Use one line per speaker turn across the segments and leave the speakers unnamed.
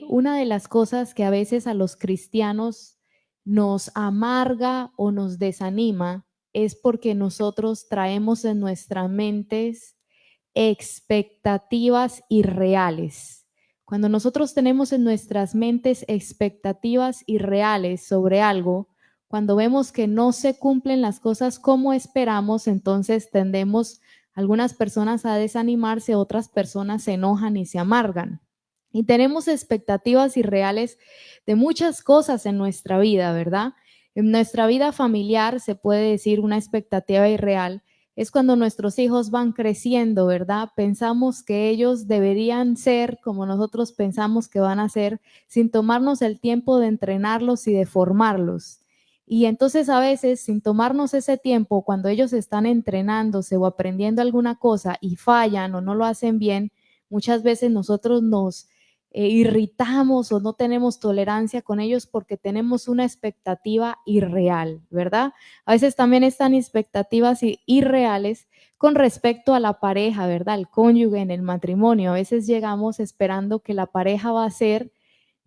Una de las cosas que a veces a los cristianos nos amarga o nos desanima es porque nosotros traemos en nuestras mentes expectativas irreales. Cuando nosotros tenemos en nuestras mentes expectativas irreales sobre algo, cuando vemos que no se cumplen las cosas como esperamos, entonces tendemos algunas personas a desanimarse, otras personas se enojan y se amargan. Y tenemos expectativas irreales de muchas cosas en nuestra vida, ¿verdad? En nuestra vida familiar se puede decir una expectativa irreal es cuando nuestros hijos van creciendo, ¿verdad? Pensamos que ellos deberían ser como nosotros pensamos que van a ser, sin tomarnos el tiempo de entrenarlos y de formarlos. Y entonces a veces, sin tomarnos ese tiempo, cuando ellos están entrenándose o aprendiendo alguna cosa y fallan o no lo hacen bien, muchas veces nosotros nos irritamos o no tenemos tolerancia con ellos porque tenemos una expectativa irreal, ¿verdad? A veces también están expectativas irreales con respecto a la pareja, ¿verdad? El cónyuge en el matrimonio. A veces llegamos esperando que la pareja va a ser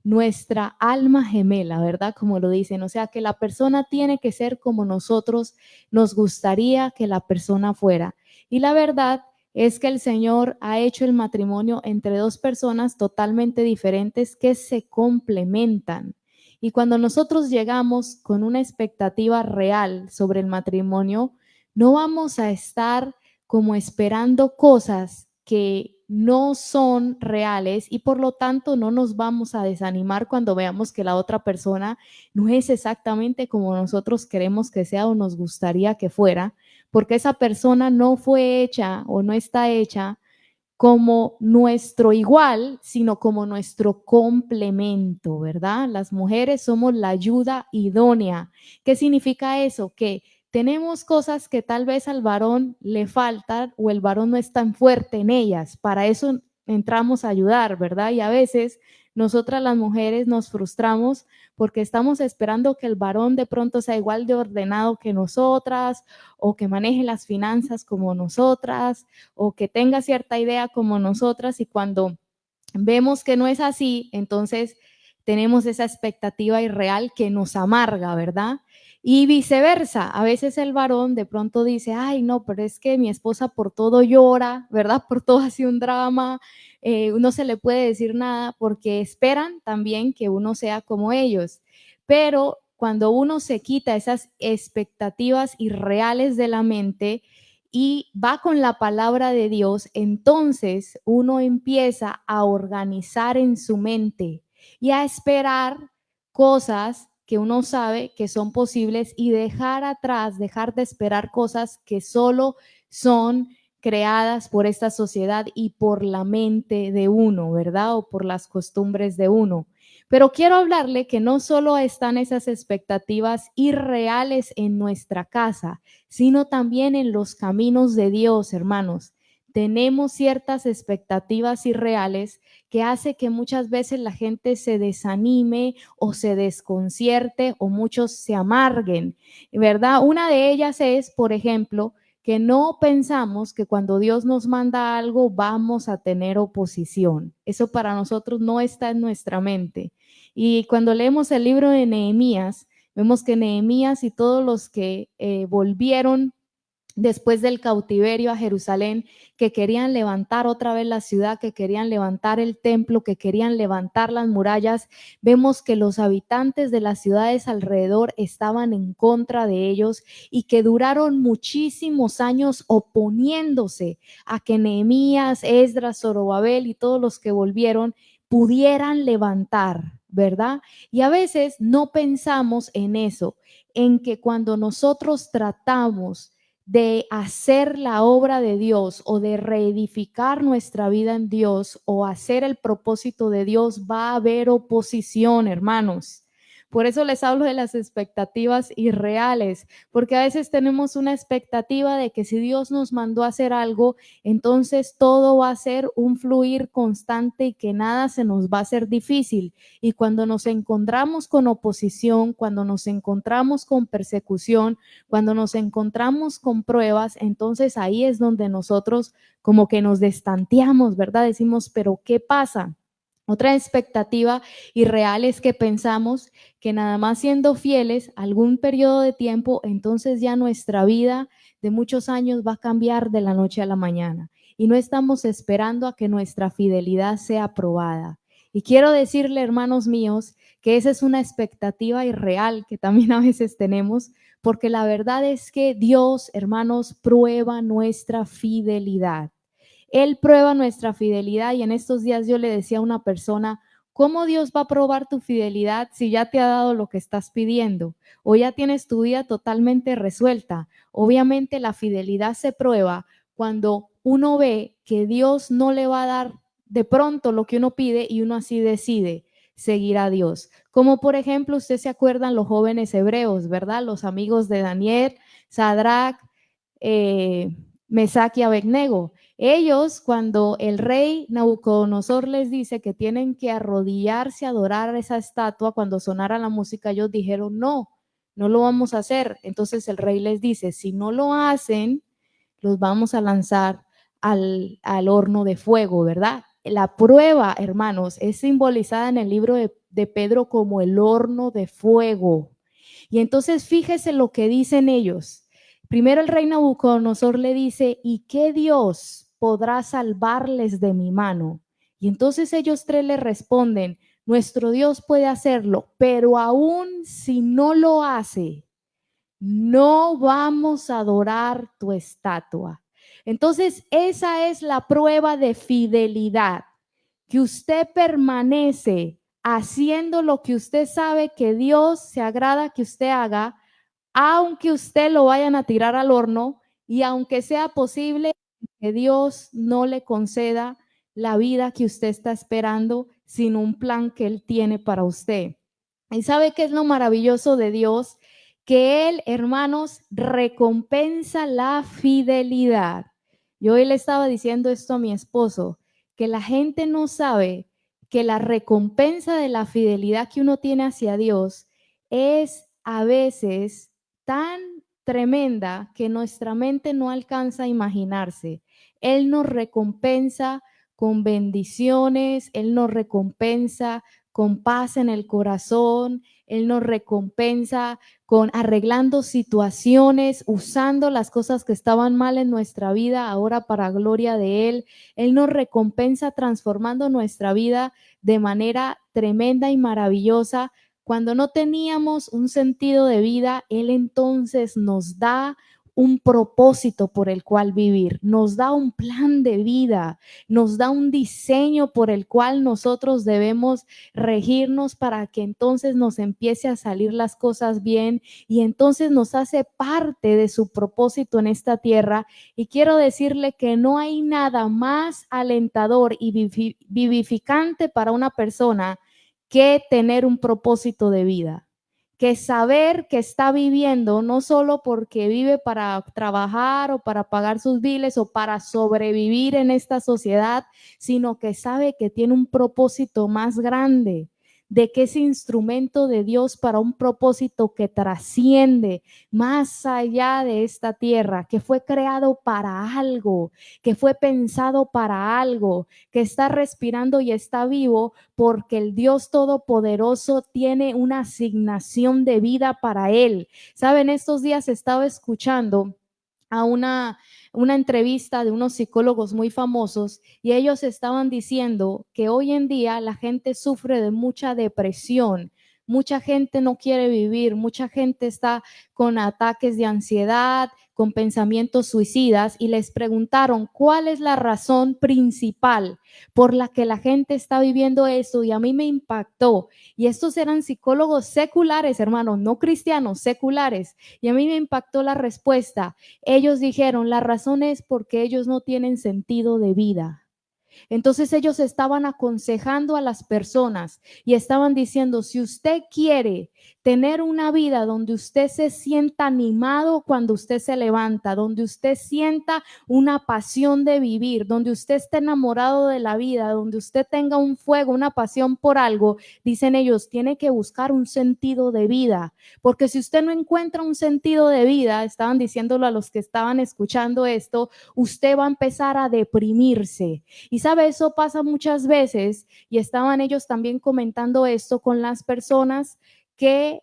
nuestra alma gemela, ¿verdad? Como lo dicen, o sea, que la persona tiene que ser como nosotros nos gustaría que la persona fuera. Y la verdad es que el Señor ha hecho el matrimonio entre dos personas totalmente diferentes que se complementan. Y cuando nosotros llegamos con una expectativa real sobre el matrimonio, no vamos a estar como esperando cosas que no son reales y por lo tanto no nos vamos a desanimar cuando veamos que la otra persona no es exactamente como nosotros queremos que sea o nos gustaría que fuera, porque esa persona no fue hecha o no está hecha como nuestro igual, sino como nuestro complemento, ¿verdad? Las mujeres somos la ayuda idónea. ¿Qué significa eso? Que tenemos cosas que tal vez al varón le faltan o el varón no es tan fuerte en ellas. Para eso entramos a ayudar, ¿verdad? Y a veces nosotras las mujeres nos frustramos porque estamos esperando que el varón de pronto sea igual de ordenado que nosotras o que maneje las finanzas como nosotras o que tenga cierta idea como nosotras y cuando vemos que no es así, entonces tenemos esa expectativa irreal que nos amarga, ¿verdad? Y viceversa, a veces el varón de pronto dice, ay, no, pero es que mi esposa por todo llora, ¿verdad? Por todo hace un drama, no se le puede decir nada porque esperan también que uno sea como ellos. Pero cuando uno se quita esas expectativas irreales de la mente, y va con la palabra de Dios, entonces uno empieza a organizar en su mente y a esperar cosas que uno sabe que son posibles y dejar atrás, dejar de esperar cosas que solo son creadas por esta sociedad y por la mente de uno, ¿verdad? O por las costumbres de uno. Pero quiero hablarle que no solo están esas expectativas irreales en nuestra casa, sino también en los caminos de Dios, hermanos. Tenemos ciertas expectativas irreales que hace que muchas veces la gente se desanime o se desconcierte o muchos se amarguen, ¿verdad? Una de ellas es, por ejemplo, que no pensamos que cuando Dios nos manda algo vamos a tener oposición. Eso para nosotros no está en nuestra mente. Y cuando leemos el libro de Nehemías, vemos que Nehemías y todos los que volvieron después del cautiverio a Jerusalén, que querían levantar otra vez la ciudad, que querían levantar el templo, que querían levantar las murallas, vemos que los habitantes de las ciudades alrededor estaban en contra de ellos y que duraron muchísimos años oponiéndose a que Nehemías, Esdras, Zorobabel y todos los que volvieron pudieran levantar, ¿verdad? Y a veces no pensamos en eso, en que cuando nosotros tratamos de hacer la obra de Dios o de reedificar nuestra vida en Dios o hacer el propósito de Dios, va a haber oposición, hermanos. Por eso les hablo de las expectativas irreales, porque a veces tenemos una expectativa de que si Dios nos mandó a hacer algo, entonces todo va a ser un fluir constante y que nada se nos va a hacer difícil. Y cuando nos encontramos con oposición, cuando nos encontramos con persecución, cuando nos encontramos con pruebas, entonces ahí es donde nosotros como que nos destanteamos, ¿verdad? Decimos, pero ¿qué pasa? Otra expectativa irreal es que pensamos que nada más siendo fieles algún periodo de tiempo, entonces ya nuestra vida de muchos años va a cambiar de la noche a la mañana. Y no estamos esperando a que nuestra fidelidad sea probada. Y quiero decirle, hermanos míos, que esa es una expectativa irreal que también a veces tenemos, porque la verdad es que Dios, hermanos, prueba nuestra fidelidad. Él prueba nuestra fidelidad y en estos días yo le decía a una persona, ¿cómo Dios va a probar tu fidelidad si ya te ha dado lo que estás pidiendo o ya tienes tu vida totalmente resuelta? Obviamente la fidelidad se prueba cuando uno ve que Dios no le va a dar de pronto lo que uno pide y uno así decide seguir a Dios. Como por ejemplo, usted se acuerdan los jóvenes hebreos, ¿verdad? Los amigos de Daniel, Sadrach, Mesac y Abednego. Ellos, cuando el rey Nabucodonosor les dice que tienen que arrodillarse a adorar a esa estatua cuando sonara la música, ellos dijeron, no, no lo vamos a hacer. Entonces el rey les dice, si no lo hacen, los vamos a lanzar al horno de fuego, ¿verdad? La prueba, hermanos, es simbolizada en el libro de Pedro como el horno de fuego. Y entonces fíjese lo que dicen ellos. Primero el rey Nabucodonosor le dice, ¿y qué Dios podrá salvarles de mi mano? Y entonces ellos tres le responden, nuestro Dios puede hacerlo, pero aún si no lo hace, no vamos a adorar tu estatua. Entonces esa es la prueba de fidelidad, que usted permanece haciendo lo que usted sabe que Dios se agrada que usted haga, aunque usted lo vayan a tirar al horno y aunque sea posible que Dios no le conceda la vida que usted está esperando, sin un plan que Él tiene para usted. ¿Y sabe qué es lo maravilloso de Dios? Que Él, hermanos, recompensa la fidelidad. Yo hoy le estaba diciendo esto a mi esposo, que la gente no sabe que la recompensa de la fidelidad que uno tiene hacia Dios es a veces tan tremenda que nuestra mente no alcanza a imaginarse. Él nos recompensa con bendiciones, Él nos recompensa con paz en el corazón, Él nos recompensa con arreglando situaciones, usando las cosas que estaban mal en nuestra vida ahora para gloria de Él. Él nos recompensa transformando nuestra vida de manera tremenda y maravillosa. Cuando no teníamos un sentido de vida, Él entonces nos da un propósito por el cual vivir, nos da un plan de vida, nos da un diseño por el cual nosotros debemos regirnos para que entonces nos empiece a salir las cosas bien y entonces nos hace parte de su propósito en esta tierra. Y quiero decirle que no hay nada más alentador y vivificante para una persona que tener un propósito de vida, que saber que está viviendo no solo porque vive para trabajar o para pagar sus biles o para sobrevivir en esta sociedad, sino que sabe que tiene un propósito más grande, de que es instrumento de Dios para un propósito que trasciende más allá de esta tierra, que fue creado para algo, que fue pensado para algo, que está respirando y está vivo porque el Dios Todopoderoso tiene una asignación de vida para él. Saben, estos días estaba escuchando a una entrevista de unos psicólogos muy famosos y ellos estaban diciendo que hoy en día la gente sufre de mucha depresión, mucha gente no quiere vivir, mucha gente está con ataques de ansiedad, con pensamientos suicidas y les preguntaron cuál es la razón principal por la que la gente está viviendo esto y a mí me impactó. Y estos eran psicólogos seculares, hermanos, no cristianos, seculares. Y a mí me impactó la respuesta. Ellos dijeron, la razón es porque ellos no tienen sentido de vida. Entonces ellos estaban aconsejando a las personas y estaban diciendo, si usted quiere tener una vida donde usted se sienta animado cuando usted se levanta, donde usted sienta una pasión de vivir, donde usted esté enamorado de la vida, donde usted tenga un fuego, una pasión por algo, dicen ellos, tiene que buscar un sentido de vida, porque si usted no encuentra un sentido de vida, estaban diciéndolo a los que estaban escuchando esto, usted va a empezar a deprimirse. Y sabe, eso pasa muchas veces, y estaban ellos también comentando esto con las personas que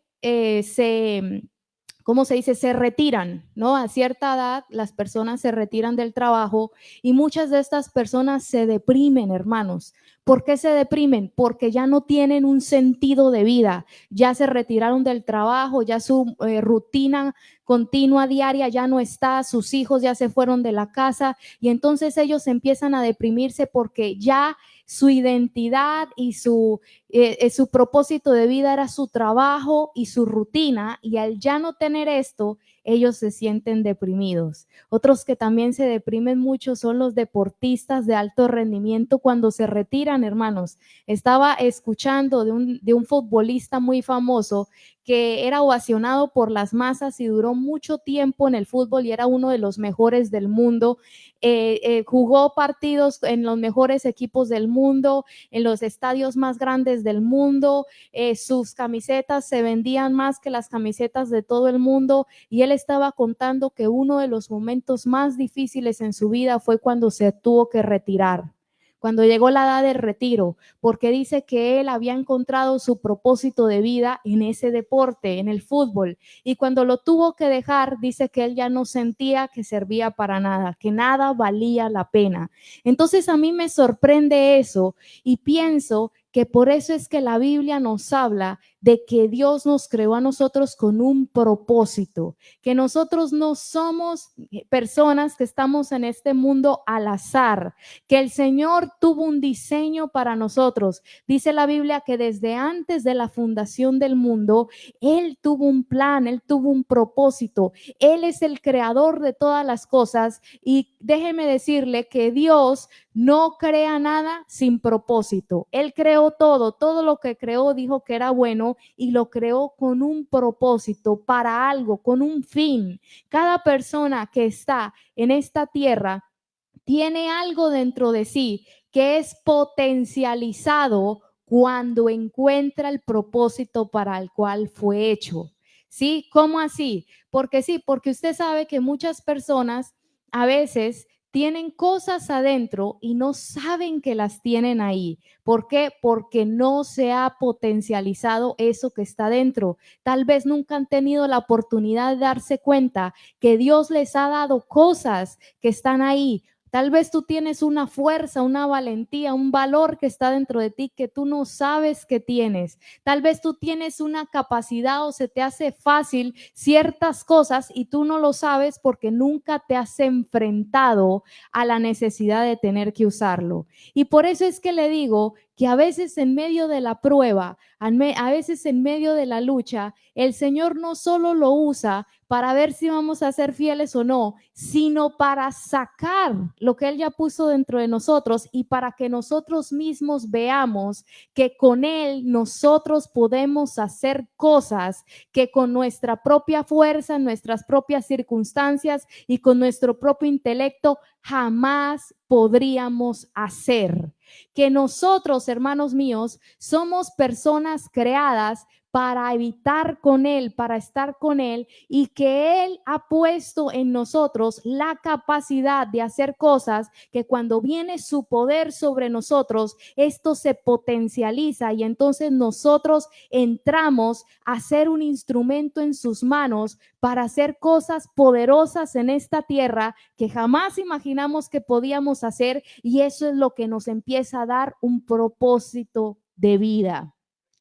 ¿cómo se dice? Se retiran, ¿no? A cierta edad las personas se retiran del trabajo y muchas de estas personas se deprimen, hermanos. ¿Por qué se deprimen? Porque ya no tienen un sentido de vida, ya se retiraron del trabajo, ya su rutina continua diaria ya no está, sus hijos ya se fueron de la casa y entonces ellos empiezan a deprimirse porque ya su identidad y su propósito de vida era su trabajo y su rutina, y al ya no tener esto, ellos se sienten deprimidos. Otros que también se deprimen mucho son los deportistas de alto rendimiento cuando se retiran, hermanos. Estaba escuchando de un futbolista muy famoso que era ovacionado por las masas y duró mucho tiempo en el fútbol y era uno de los mejores del mundo. Jugó partidos en los mejores equipos del mundo, en los estadios más grandes del mundo, sus camisetas se vendían más que las camisetas de todo el mundo y él estaba contando que uno de los momentos más difíciles en su vida fue cuando se tuvo que retirar, cuando llegó la edad del retiro, porque dice que él había encontrado su propósito de vida en ese deporte, en el fútbol, y cuando lo tuvo que dejar, dice que él ya no sentía que servía para nada, que nada valía la pena. Entonces a mí me sorprende eso y pienso que por eso es que la Biblia nos habla de que Dios nos creó a nosotros con un propósito, que nosotros no somos personas que estamos en este mundo al azar, que el Señor tuvo un diseño para nosotros. Dice la Biblia que desde antes de la fundación del mundo, Él tuvo un plan, Él tuvo un propósito. Él es el creador de todas las cosas y déjeme decirle que Dios no crea nada sin propósito. Él creó todo lo que creó dijo que era bueno y lo creó con un propósito, para algo, con un fin. Cada persona que está en esta tierra tiene algo dentro de sí que es potencializado cuando encuentra el propósito para el cual fue hecho. ¿Sí? ¿Cómo así? Porque sí, porque usted sabe que muchas personas a veces tienen cosas adentro y no saben que las tienen ahí. ¿Por qué? Porque no se ha potencializado eso que está dentro. Tal vez nunca han tenido la oportunidad de darse cuenta que Dios les ha dado cosas que están ahí. Tal vez tú tienes una fuerza, una valentía, un valor que está dentro de ti que tú no sabes que tienes. Tal vez tú tienes una capacidad o se te hace fácil ciertas cosas y tú no lo sabes porque nunca te has enfrentado a la necesidad de tener que usarlo. Y por eso es que le digo que a veces en medio de la prueba, a veces en medio de la lucha, el Señor no solo lo usa para ver si vamos a ser fieles o no, sino para sacar lo que Él ya puso dentro de nosotros y para que nosotros mismos veamos que con Él nosotros podemos hacer cosas que con nuestra propia fuerza, nuestras propias circunstancias y con nuestro propio intelecto jamás podríamos hacer. Que nosotros, hermanos míos, somos personas creadas para evitar con Él, para estar con Él, y que Él ha puesto en nosotros la capacidad de hacer cosas que cuando viene su poder sobre nosotros, esto se potencializa y entonces nosotros entramos a ser un instrumento en sus manos para hacer cosas poderosas en esta tierra que jamás imaginamos que podíamos hacer, y eso es lo que nos empieza a dar un propósito de vida.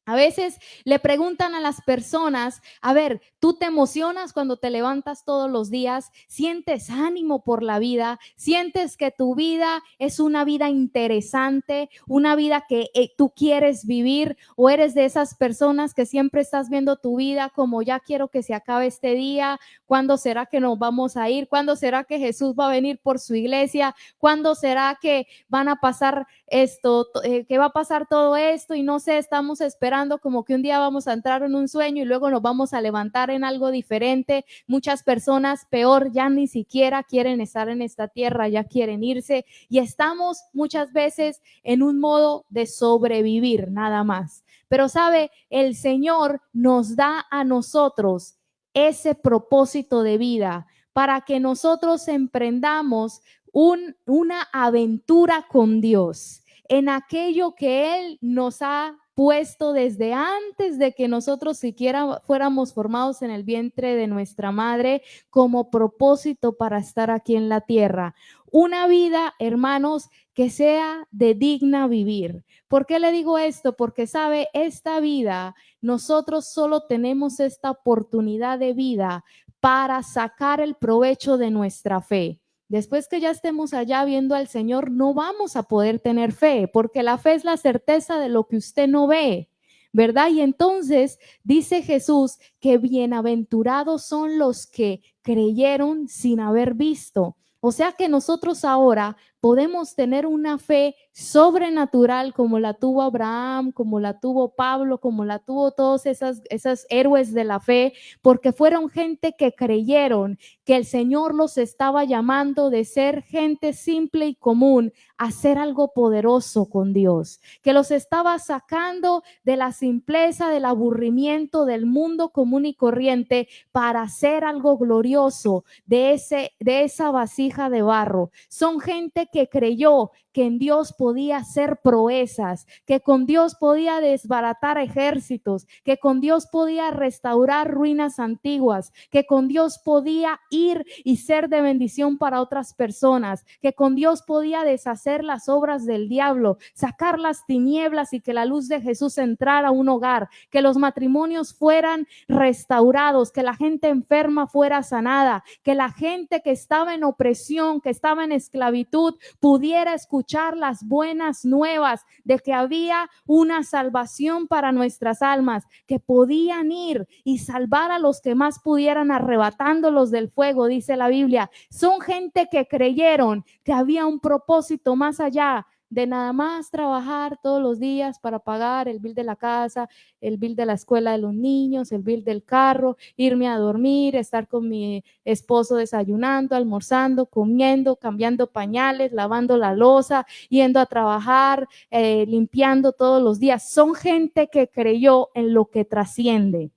A veces le preguntan a las personas, a ver, ¿tú te emocionas cuando te levantas todos los días? ¿Sientes ánimo por la vida? ¿Sientes que tu vida es una vida interesante, una vida que tú quieres vivir? ¿O eres de esas personas que siempre estás viendo tu vida como ya quiero que se acabe este día? ¿Cuándo será que nos vamos a ir? ¿Cuándo será que Jesús va a venir por su iglesia? ¿Cuándo será que van a pasar esto, que va a pasar todo esto? Y no sé, estamos esperando como que un día vamos a entrar en un sueño y luego nos vamos a levantar en algo diferente. Muchas personas, peor, ya ni siquiera quieren estar en esta tierra, ya quieren irse y estamos muchas veces en un modo de sobrevivir nada más. Pero sabe, el Señor nos da a nosotros ese propósito de vida para que nosotros emprendamos una aventura con Dios, en aquello que Él nos ha puesto desde antes de que nosotros siquiera fuéramos formados en el vientre de nuestra madre como propósito para estar aquí en la tierra. Una vida, hermanos, que sea de digna vivir. ¿Por qué le digo esto? Porque sabe, esta vida, nosotros solo tenemos esta oportunidad de vida para sacar el provecho de nuestra fe. Después que ya estemos allá viendo al Señor, no vamos a poder tener fe, porque la fe es la certeza de lo que usted no ve, ¿verdad? Y entonces dice Jesús que bienaventurados son los que creyeron sin haber visto. O sea que nosotros ahora podemos tener una fe sobrenatural como la tuvo Abraham, como la tuvo Pablo, como la tuvo todos esos héroes de la fe, porque fueron gente que creyeron que el Señor los estaba llamando de ser gente simple y común a hacer algo poderoso con Dios, que los estaba sacando de la simpleza, del aburrimiento del mundo común y corriente para hacer algo glorioso de esa vasija de barro. Son gente que creyó que en Dios podía hacer proezas, que con Dios podía desbaratar ejércitos, que con Dios podía restaurar ruinas antiguas, que con Dios podía ir y ser de bendición para otras personas, que con Dios podía deshacer las obras del diablo, sacar las tinieblas y que la luz de Jesús entrara a un hogar, que los matrimonios fueran restaurados, que la gente enferma fuera sanada, que la gente que estaba en opresión, que estaba en esclavitud, pudiera escuchar las buenas nuevas de que había una salvación para nuestras almas, que podían ir y salvar a los que más pudieran, arrebatándolos del fuego, dice la Biblia. Son gente que creyeron que había un propósito más allá de nada más trabajar todos los días para pagar el bill de la casa, el bill de la escuela de los niños, el bill del carro, irme a dormir, estar con mi esposo desayunando, almorzando, comiendo, cambiando pañales, lavando la loza, yendo a trabajar, limpiando todos los días. Son gente que creyó en lo que trasciende,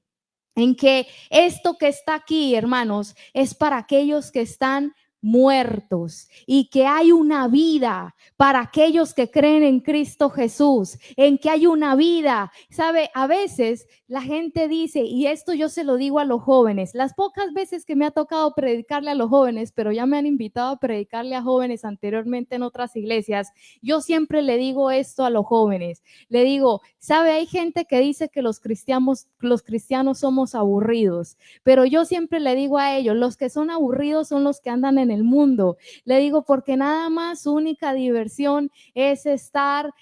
en que esto que está aquí, hermanos, es para aquellos que están muertos y que hay una vida para aquellos que creen en Cristo Jesús, en que hay una vida. Sabe, a veces la gente dice, y esto yo se lo digo a los jóvenes, las pocas veces que me ha tocado predicarle a los jóvenes, pero ya me han invitado a predicarle a jóvenes anteriormente en otras iglesias, yo siempre le digo esto a los jóvenes, le digo, sabe, hay gente que dice que los cristianos somos aburridos, pero yo siempre le digo a ellos, los que son aburridos son los que andan en el mundo. Le digo, porque nada más su única diversión es estar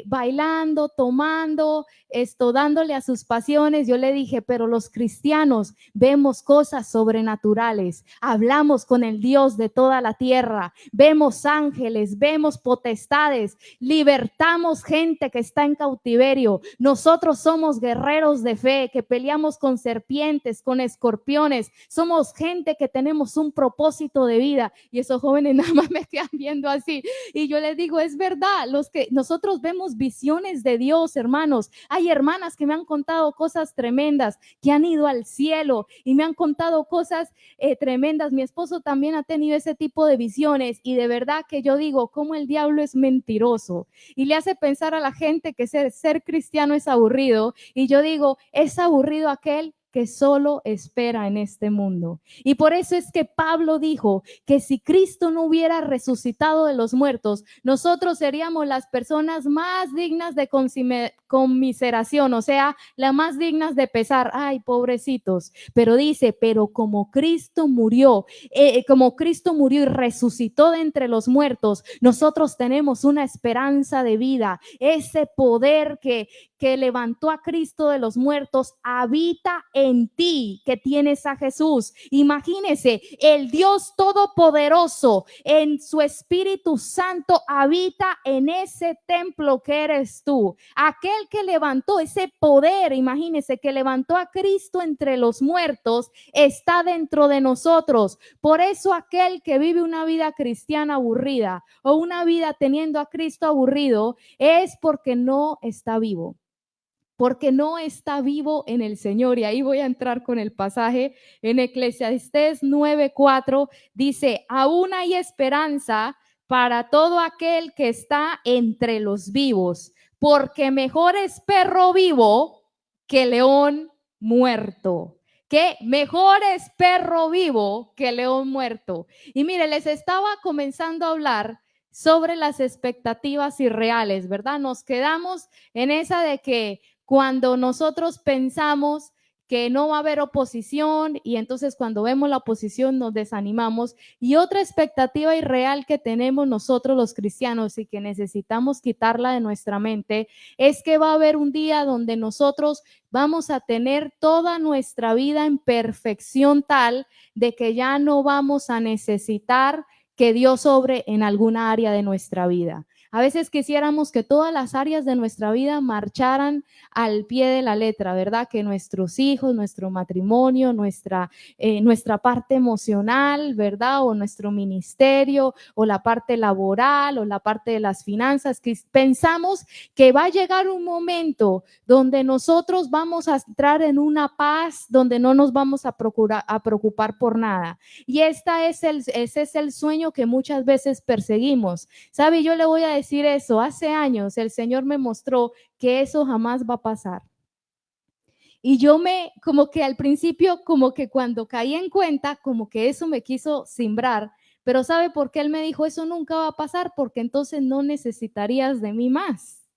bailando, tomando, dándole a sus pasiones. Yo le dije, pero los cristianos vemos cosas sobrenaturales, hablamos con el Dios de toda la tierra, vemos ángeles, vemos potestades, libertamos gente que está en cautiverio. Nosotros somos guerreros de fe, que peleamos con serpientes, con escorpiones, somos gente que tenemos un propósito de vida. Y esos jóvenes nada más me quedan viendo así, y yo les digo, es verdad, los que nosotros vemos visiones de Dios, hermanos. Hay hermanas que me han contado cosas tremendas, que han ido al cielo y me han contado cosas tremendas. Mi esposo también ha tenido ese tipo de visiones, y de verdad que yo digo, cómo el diablo es mentiroso y le hace pensar a la gente que ser cristiano es aburrido. Y yo digo, es aburrido aquel que solo espera en este mundo. Y por eso es que Pablo dijo que si Cristo no hubiera resucitado de los muertos, nosotros seríamos las personas más dignas de conmiseración, o sea, las más dignas de pesar. Ay, pobrecitos. Pero dice, pero como Cristo murió y resucitó de entre los muertos, nosotros tenemos una esperanza de vida. Ese poder que levantó a Cristo de los muertos habita en ti, que tienes a Jesús. Imagínese, el Dios todopoderoso en su Espíritu Santo habita en ese templo que eres tú. Aquel que levantó ese poder, imagínese, que levantó a Cristo entre los muertos, está dentro de nosotros. Por eso aquel que vive una vida cristiana aburrida o una vida teniendo a Cristo aburrido es porque no está vivo. porque no está vivo en el Señor. Y ahí voy a entrar con el pasaje en Eclesiastés 9:4, dice, aún hay esperanza para todo aquel que está entre los vivos, porque mejor es perro vivo que león muerto. Que mejor es perro vivo que león muerto. Y mire, les estaba comenzando a hablar sobre las expectativas irreales, ¿verdad? Nos quedamos en esa de que cuando nosotros pensamos que no va a haber oposición y entonces cuando vemos la oposición nos desanimamos. Y otra expectativa irreal que tenemos nosotros los cristianos y que necesitamos quitarla de nuestra mente es que va a haber un día donde nosotros vamos a tener toda nuestra vida en perfección tal de que ya no vamos a necesitar que Dios obre en alguna área de nuestra vida. A veces quisiéramos que todas las áreas de nuestra vida marcharan al pie de la letra, ¿verdad? Que nuestros hijos, nuestro matrimonio, nuestra parte emocional, ¿verdad? O nuestro ministerio, o la parte laboral, o la parte de las finanzas, que pensamos que va a llegar un momento donde nosotros vamos a entrar en una paz, donde no nos vamos a preocupar por nada. Y ese es el sueño que muchas veces perseguimos. ¿Sabe? Yo le voy a decir eso. Hace años el Señor me mostró que eso jamás va a pasar. Y yo como que al principio, como que cuando caí en cuenta, como que eso me quiso simbrar. Pero ¿sabe por qué Él me dijo, eso nunca va a pasar? Porque entonces no necesitarías de mí más.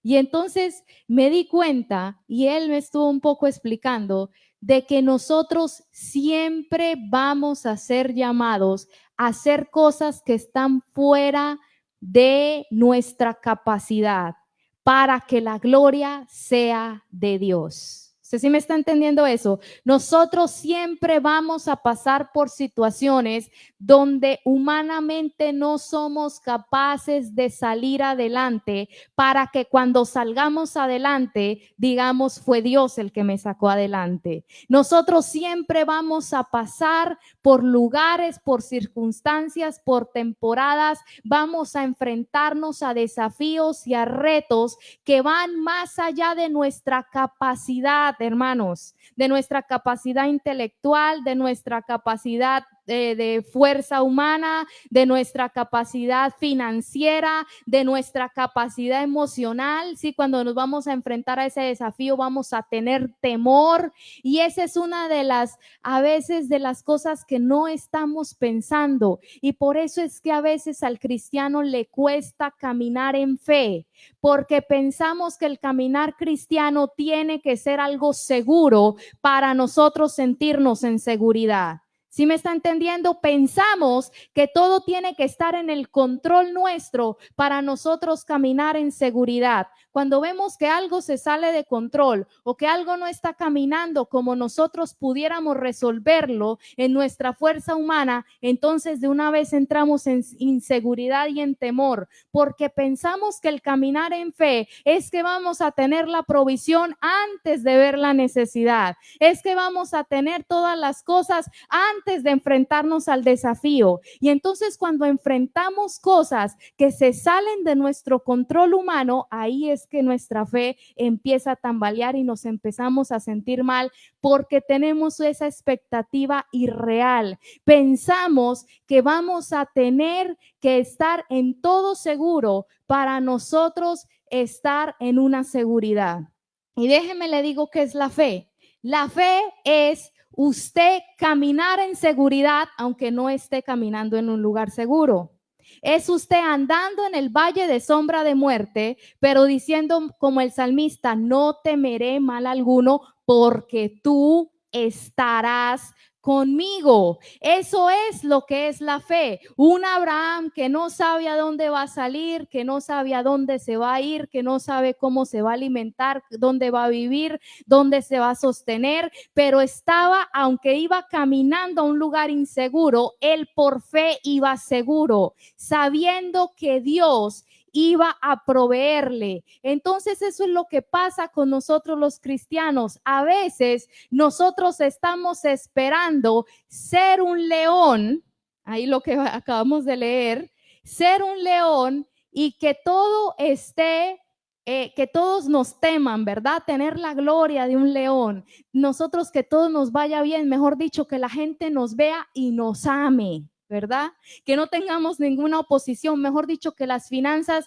Y entonces me di cuenta, y Él me estuvo un poco explicando, de que nosotros siempre vamos a ser llamados a hacer cosas que están fuera de nuestra capacidad para que la gloria sea de Dios. ¿Usted sí me está entendiendo eso? Nosotros siempre vamos a pasar por situaciones donde humanamente no somos capaces de salir adelante, para que cuando salgamos adelante digamos, fue Dios el que me sacó adelante. Nosotros siempre vamos a pasar por lugares, por circunstancias, por temporadas, vamos a enfrentarnos a desafíos y a retos que van más allá de nuestra capacidad, hermanos, de nuestra capacidad intelectual, de nuestra capacidad de fuerza humana, de nuestra capacidad financiera, de nuestra capacidad emocional. Sí, cuando nos vamos a enfrentar a ese desafío vamos a tener temor, y esa es una de las, a veces, de las cosas que no estamos pensando, y por eso es que a veces al cristiano le cuesta caminar en fe, porque pensamos que el caminar cristiano tiene que ser algo seguro para nosotros sentirnos en seguridad. ¿Sí me está entendiendo? Pensamos que todo tiene que estar en el control nuestro para nosotros caminar en seguridad. Cuando vemos que algo se sale de control o que algo no está caminando como nosotros pudiéramos resolverlo en nuestra fuerza humana, entonces de una vez entramos en inseguridad y en temor, porque pensamos que el caminar en fe es que vamos a tener la provisión antes de ver la necesidad, es que vamos a tener todas las cosas antes de enfrentarnos al desafío. Y entonces cuando enfrentamos cosas que se salen de nuestro control humano, ahí es que nuestra fe empieza a tambalear y nos empezamos a sentir mal, porque tenemos esa expectativa irreal. Pensamos que vamos a tener que estar en todo seguro para nosotros estar en una seguridad. Y déjeme le digo qué es la fe. La fe es usted caminar en seguridad aunque no esté caminando en un lugar seguro. Es usted andando en el valle de sombra de muerte, pero diciendo como el salmista, no temeré mal alguno porque tú estarás conmigo. Eso es lo que es la fe. Un Abraham que no sabe a dónde va a salir, que no sabe a dónde se va a ir, que no sabe cómo se va a alimentar, dónde va a vivir, dónde se va a sostener, pero estaba, aunque iba caminando a un lugar inseguro, él por fe iba seguro, sabiendo que Dios iba a proveerle. Entonces eso es lo que pasa con nosotros los cristianos. A veces nosotros estamos esperando ser un león, ahí lo que acabamos de leer, ser un león y que todo esté que todos nos teman, ¿verdad? Tener la gloria de un león. Nosotros que todo nos vaya bien, mejor dicho, que la gente nos vea y nos ame, ¿verdad? Que no tengamos ninguna oposición, mejor dicho, que las finanzas,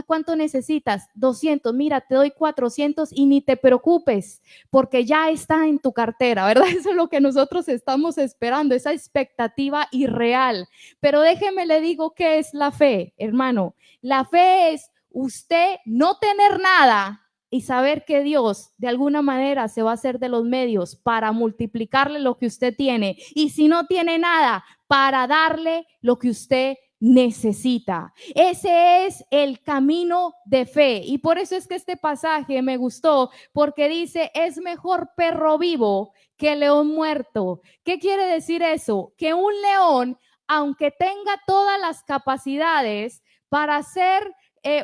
¿cuánto necesitas? 200, mira, te doy 400 y ni te preocupes, porque ya está en tu cartera, ¿verdad? Eso es lo que nosotros estamos esperando, esa expectativa irreal. Pero déjeme le digo qué es la fe, hermano. La fe es usted no tener nada y saber que Dios de alguna manera se va a hacer de los medios para multiplicarle lo que usted tiene. Y si no tiene nada, para darle lo que usted necesita. Ese es el camino de fe. Y por eso es que este pasaje me gustó, porque dice, es mejor perro vivo que león muerto. ¿Qué quiere decir eso? Que un león, aunque tenga todas las capacidades para ser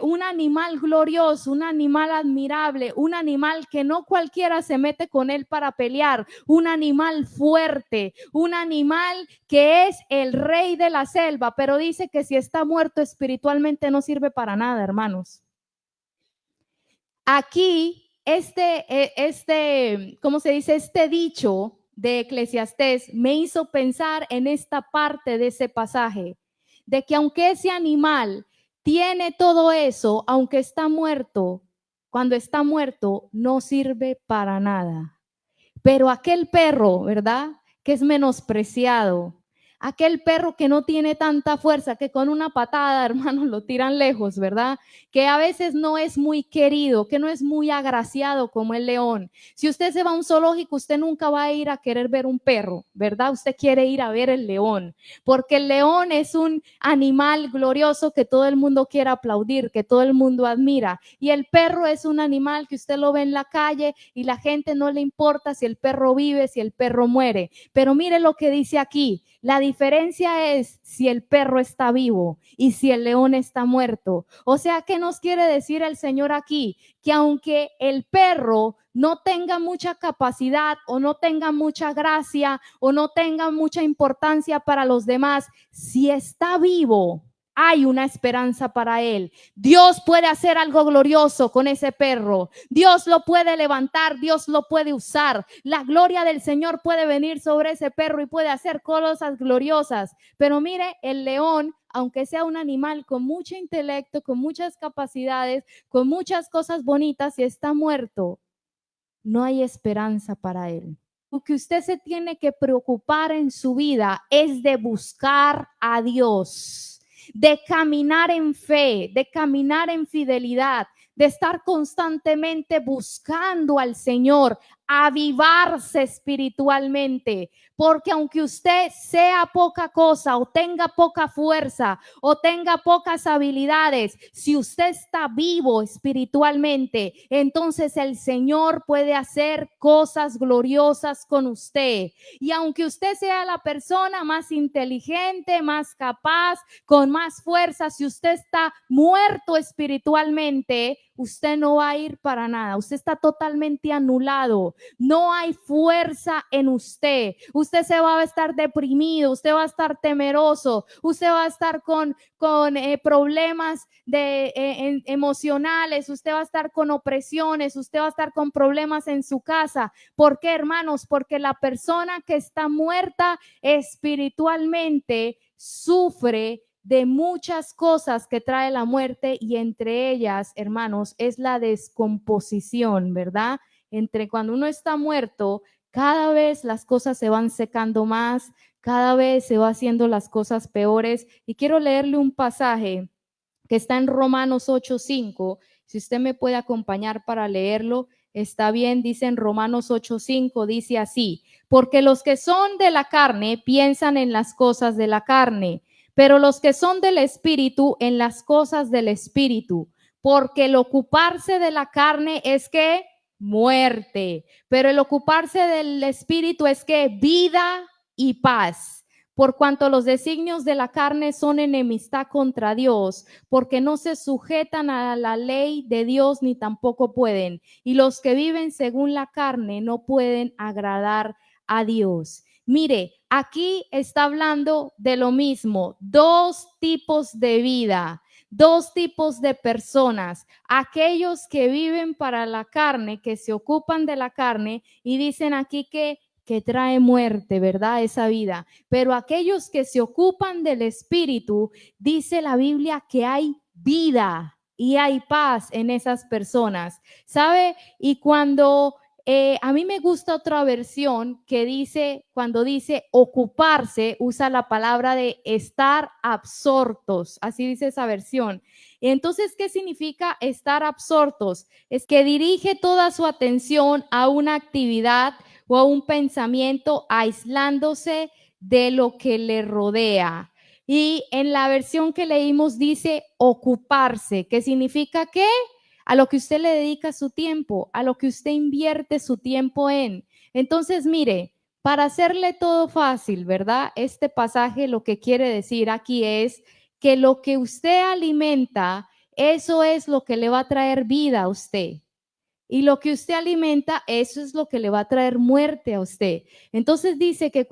un animal glorioso, un animal admirable, un animal que no cualquiera se mete con él para pelear, un animal fuerte, un animal que es el rey de la selva, pero dice que si está muerto espiritualmente no sirve para nada, hermanos. Aquí, ¿cómo se dice? Este dicho de Eclesiastés me hizo pensar en esta parte de ese pasaje, de que aunque ese animal tiene todo eso, aunque está muerto, cuando está muerto no sirve para nada. Pero aquel perro, ¿verdad? Que es menospreciado, aquel perro que no tiene tanta fuerza, que con una patada, hermanos, lo tiran lejos, ¿verdad? Que a veces no es muy querido, que no es muy agraciado como el león. Si usted se va a un zoológico, usted nunca va a ir a querer ver un perro, ¿verdad? Usted quiere ir a ver el león, porque el león es un animal glorioso que todo el mundo quiere aplaudir, que todo el mundo admira. Y el perro es un animal que usted lo ve en la calle y la gente no le importa si el perro vive, si el perro muere. Pero mire lo que dice aquí. La diferencia es si el perro está vivo y si el león está muerto. O sea, ¿qué nos quiere decir el Señor aquí? Que aunque el perro no tenga mucha capacidad o no tenga mucha gracia o no tenga mucha importancia para los demás, si está vivo, hay una esperanza para él. Dios puede hacer algo glorioso con ese perro. Dios lo puede levantar, Dios lo puede usar. La gloria del Señor puede venir sobre ese perro y puede hacer cosas gloriosas. Pero mire, el león, aunque sea un animal con mucho intelecto, con muchas capacidades, con muchas cosas bonitas, si está muerto, no hay esperanza para él. Lo que usted se tiene que preocupar en su vida es de buscar a Dios, de caminar en fe, de caminar en fidelidad, de estar constantemente buscando al Señor, avivarse espiritualmente, porque aunque usted sea poca cosa o tenga poca fuerza o tenga pocas habilidades, si usted está vivo espiritualmente, entonces el Señor puede hacer cosas gloriosas con usted. Y aunque usted sea la persona más inteligente, más capaz, con más fuerza, si usted está muerto espiritualmente, usted no va a ir para nada. Usted está totalmente anulado. No hay fuerza en usted. Usted se va a estar deprimido, usted va a estar temeroso, usted va a estar con problemas emocionales, usted va a estar con opresiones, usted va a estar con problemas en su casa. ¿Por qué, hermanos? Porque la persona que está muerta espiritualmente sufre de muchas cosas que trae la muerte y entre ellas, hermanos, es la descomposición, ¿verdad? Entre cuando uno está muerto, cada vez las cosas se van secando más, cada vez se va haciendo las cosas peores. Y quiero leerle un pasaje que está en Romanos 8:5. Si usted me puede acompañar para leerlo, está bien. Dice en Romanos 8:5, dice así: porque los que son de la carne piensan en las cosas de la carne, pero los que son del espíritu en las cosas del espíritu, porque el ocuparse de la carne es que muerte, pero el ocuparse del espíritu es que vida y paz. Por cuanto los designios de la carne son enemistad contra Dios, porque no se sujetan a la ley de Dios ni tampoco pueden. Y los que viven según la carne no pueden agradar a Dios. Mire, aquí está hablando de lo mismo, dos tipos de vida. dos tipos de personas: aquellos que viven para la carne, que se ocupan de la carne, y dicen aquí que trae muerte, ¿verdad? Esa vida. Pero aquellos que se ocupan del Espíritu, dice la Biblia que hay vida y hay paz en esas personas, ¿sabe? Y cuando a mí me gusta otra versión que dice, cuando dice ocuparse, usa la palabra de estar absortos, así dice esa versión. Entonces, ¿qué significa estar absortos? Es que dirige toda su atención a una actividad o a un pensamiento, aislándose de lo que le rodea. Y en la versión que leímos dice ocuparse, que significa que a lo que usted le dedica su tiempo, a lo que usted invierte su tiempo en. Entonces, mire, para hacerle todo fácil, ¿verdad? Este pasaje lo que quiere decir aquí es que lo que usted alimenta, eso es lo que le va a traer vida a usted. Y lo que usted alimenta, eso es lo que le va a traer muerte a usted. Entonces dice que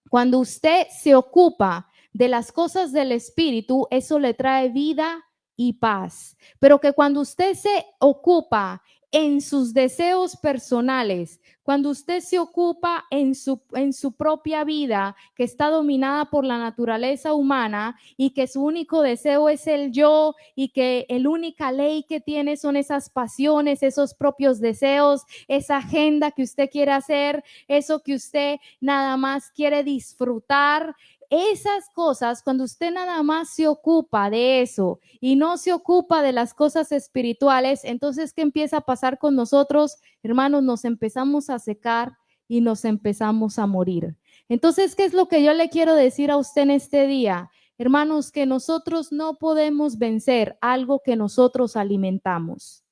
cuando usted se ocupa de las cosas del Espíritu, eso le trae vida y paz. Pero que cuando usted se ocupa en sus deseos personales, cuando usted se ocupa en su propia vida, que está dominada por la naturaleza humana y que su único deseo es el yo y que la única ley que tiene son esas pasiones, esos propios deseos, esa agenda que usted quiere hacer, eso que usted nada más quiere disfrutar. Esas cosas, cuando usted nada más se ocupa de eso y no se ocupa de las cosas espirituales, entonces, ¿qué empieza a pasar con nosotros? Hermanos, nos empezamos a secar y nos empezamos a morir. Entonces, ¿qué es lo que yo le quiero decir a usted en este día? Hermanos, que nosotros no podemos vencer algo que nosotros alimentamos.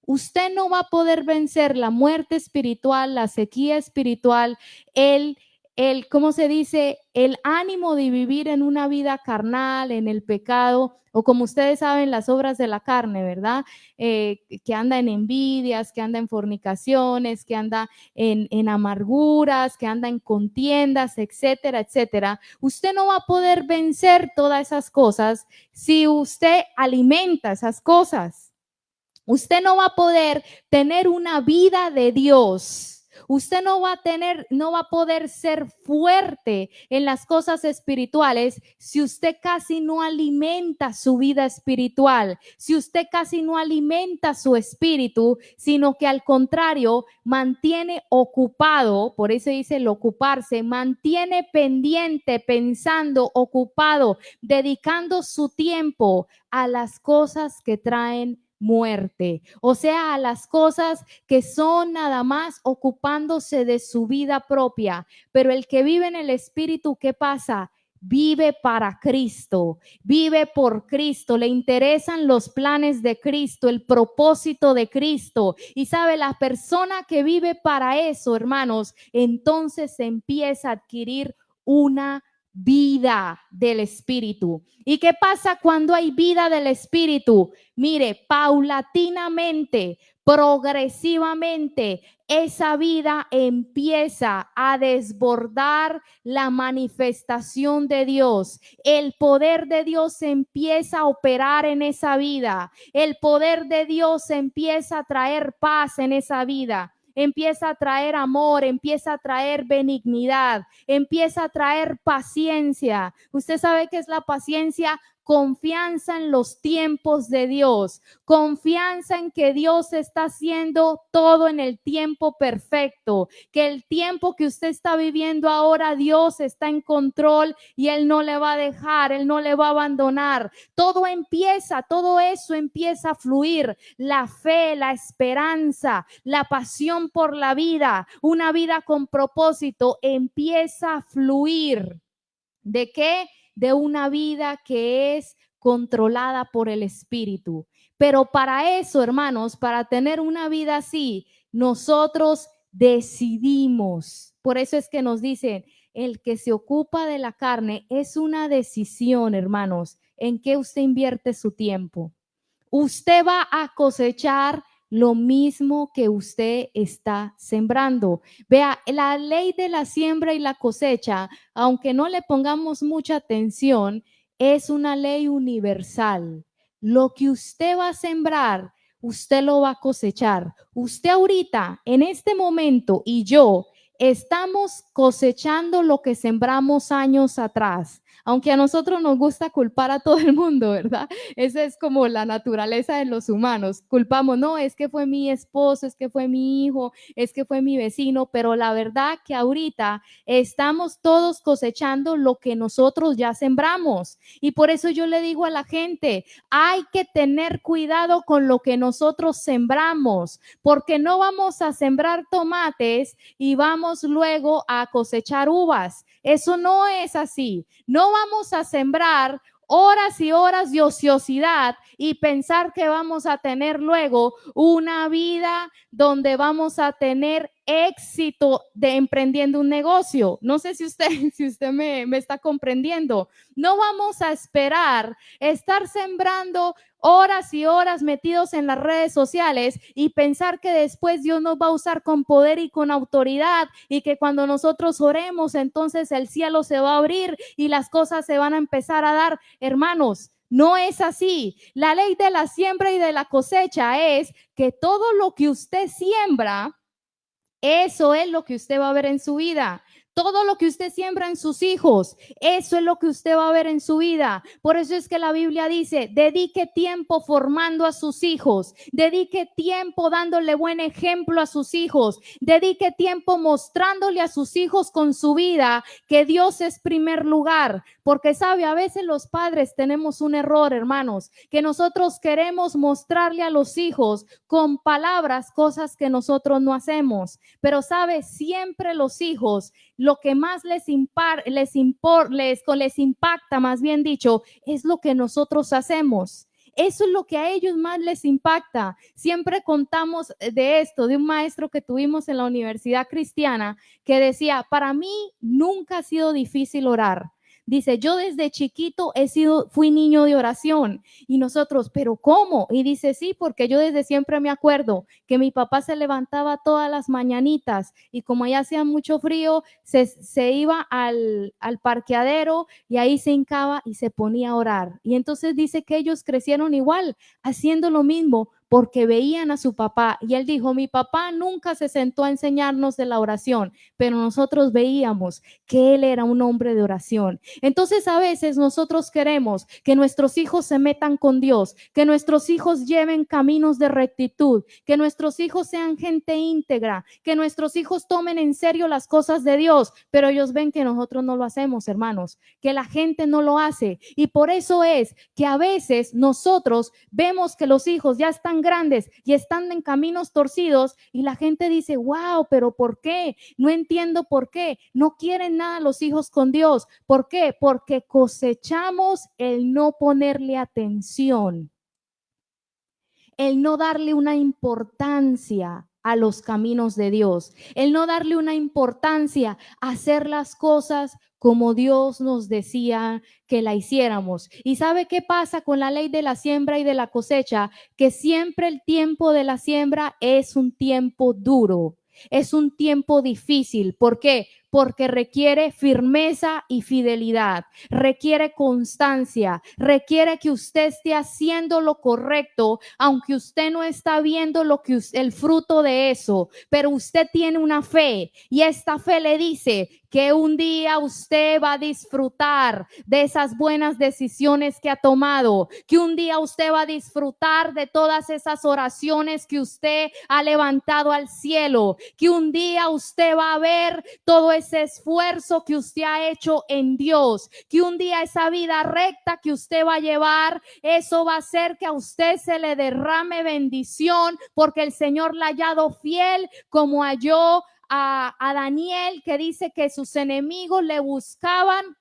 Usted no va a poder vencer la muerte espiritual, la sequía espiritual, ¿cómo se dice? El ánimo de vivir en una vida carnal, en el pecado, o como ustedes saben, las obras de la carne, ¿verdad? Que anda en envidias, que anda en fornicaciones, que anda en amarguras, que anda en contiendas, etcétera, etcétera. Usted no va a poder vencer todas esas cosas si usted alimenta esas cosas. Usted no va a poder tener una vida de Dios. Usted no va a poder ser fuerte en las cosas espirituales si usted casi no alimenta su vida espiritual, si usted casi no alimenta su espíritu, sino que al contrario mantiene ocupado, por eso dice el ocuparse, mantiene pendiente, pensando, ocupado, dedicando su tiempo a las cosas que traen muerte, o sea, a las cosas que son nada más ocupándose de su vida propia. Pero el que vive en el Espíritu, ¿qué pasa? Vive para Cristo, vive por Cristo, le interesan los planes de Cristo, el propósito de Cristo. Y sabe, la persona que vive para eso, hermanos, entonces se empieza a adquirir una vida del Espíritu. ¿Y qué pasa cuando hay vida del Espíritu? Mire, paulatinamente, progresivamente, esa vida empieza a desbordar la manifestación de Dios. El poder de Dios empieza a operar en esa vida. El poder de Dios empieza a traer paz en esa vida. Empieza a traer amor, empieza a traer benignidad, empieza a traer paciencia. Usted sabe qué es la paciencia. Confianza en los tiempos de Dios, confianza en que Dios está haciendo todo en el tiempo perfecto, que el tiempo que usted está viviendo ahora, Dios está en control y Él no le va a dejar, Él no le va a abandonar. Todo eso empieza a fluir, la fe, la esperanza, la pasión por la vida, una vida con propósito, empieza a fluir. ¿De qué? De una vida que es controlada por el Espíritu. Pero para eso, hermanos, para tener una vida así, nosotros decidimos. Por eso es que nos dicen, el que se ocupa de la carne es una decisión, hermanos, en qué usted invierte su tiempo. Usted va a cosechar lo mismo que usted está sembrando. Vea, la ley de la siembra y la cosecha, aunque no le pongamos mucha atención, es una ley universal. lo que usted va a sembrar, usted lo va a cosechar. Usted ahorita, en este momento, y yo, estamos cosechando lo que sembramos años atrás. Aunque a nosotros nos gusta culpar a todo el mundo, ¿verdad? Esa es como la naturaleza de los humanos. Culpamos, no, es que fue mi esposo, es que fue mi hijo, es que fue mi vecino, pero la verdad que ahorita estamos todos cosechando lo que nosotros ya sembramos. Y por eso yo le digo a la gente, hay que tener cuidado con lo que nosotros sembramos, porque no vamos a sembrar tomates y vamos luego a cosechar uvas. Eso no es así. No vamos a sembrar horas y horas de ociosidad y pensar que vamos a tener luego una vida donde vamos a tener éxito de emprendiendo un negocio. No sé si usted me está comprendiendo. No vamos a esperar estar sembrando horas y horas metidos en las redes sociales y pensar que después Dios nos va a usar con poder y con autoridad y que cuando nosotros oremos, entonces el cielo se va a abrir y las cosas se van a empezar a dar. Hermanos, no es así. La ley de la siembra y de la cosecha es que todo lo que usted siembra, eso es lo que usted va a ver en su vida. Todo lo que usted siembra en sus hijos, eso es lo que usted va a ver en su vida. Por eso es que la Biblia dice, dedique tiempo formando a sus hijos, dedique tiempo dándole buen ejemplo a sus hijos, dedique tiempo mostrándole a sus hijos con su vida que Dios es primer lugar. Porque sabe, a veces los padres tenemos un error, hermanos, que nosotros queremos mostrarle a los hijos con palabras cosas que nosotros no hacemos. Pero sabe, siempre los hijos, lo que más les impacta, más bien dicho, es lo que nosotros hacemos. Eso es lo que a ellos más les impacta. Siempre contamos de esto, de un maestro que tuvimos en la Universidad Cristiana que decía, para mí nunca ha sido difícil orar. Dice, yo desde chiquito fui niño de oración. Y nosotros, ¿pero cómo? Y dice, sí, porque yo desde siempre me acuerdo que mi papá se levantaba todas las mañanitas y como allá hacía mucho frío, se iba al parqueadero y ahí se hincaba y se ponía a orar. Y entonces dice que ellos crecieron igual, haciendo lo mismo, porque veían a su papá. Y él dijo, mi papá nunca se sentó a enseñarnos de la oración, pero nosotros veíamos que él era un hombre de oración. Entonces a veces nosotros queremos que nuestros hijos se metan con Dios, que nuestros hijos lleven caminos de rectitud, que nuestros hijos sean gente íntegra, que nuestros hijos tomen en serio las cosas de Dios, pero ellos ven que nosotros no lo hacemos, hermanos, que la gente no lo hace. Y por eso es que a veces nosotros vemos que los hijos ya están grandes y están en caminos torcidos y la gente dice, wow, pero ¿por qué? No entiendo por qué. No quieren nada los hijos con Dios. ¿Por qué? Porque cosechamos el no ponerle atención, el no darle una importancia a los caminos de Dios, el no darle una importancia a hacer las cosas como Dios nos decía que la hiciéramos. ¿Y sabe qué pasa con la ley de la siembra y de la cosecha? Que siempre el tiempo de la siembra es un tiempo duro, es un tiempo difícil. ¿Por qué? Porque requiere firmeza y fidelidad, requiere constancia, requiere que usted esté haciendo lo correcto, aunque usted no está viendo el fruto de eso, pero usted tiene una fe y esta fe le dice que un día usted va a disfrutar de esas buenas decisiones que ha tomado, que un día usted va a disfrutar de todas esas oraciones que usted ha levantado al cielo, que un día usted va a ver todo ese esfuerzo que usted ha hecho en Dios, que un día esa vida recta que usted va a llevar, eso va a hacer que a usted se le derrame bendición, porque el Señor la ha hallado fiel, como halló a Daniel, que dice que sus enemigos le buscaban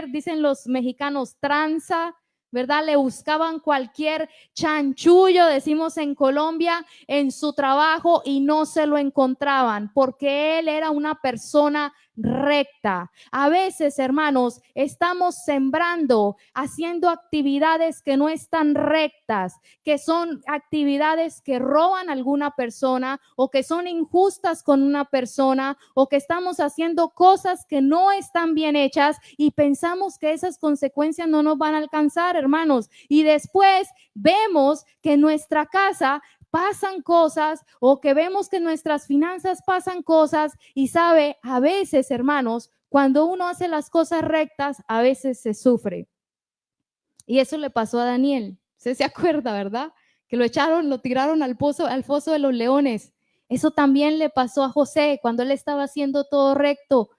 dicen los mexicanos, tranza, ¿verdad? Le buscaban cualquier chanchullo, decimos en Colombia, en su trabajo y no se lo encontraban, porque él era una persona recta. A veces, hermanos, estamos sembrando, haciendo actividades que no están rectas, que son actividades que roban a alguna persona o que son injustas con una persona o que estamos haciendo cosas que no están bien hechas y pensamos que esas consecuencias no nos van a alcanzar, hermanos. Y después vemos que en nuestra casa pasan cosas o que vemos que en nuestras finanzas pasan cosas y sabe, a veces, hermanos, cuando uno hace las cosas rectas, a veces se sufre. Y eso le pasó a Daniel. Usted se acuerda, ¿verdad? Que lo echaron, lo tiraron al foso de los leones. Eso también le pasó a José cuando él estaba haciendo todo recto.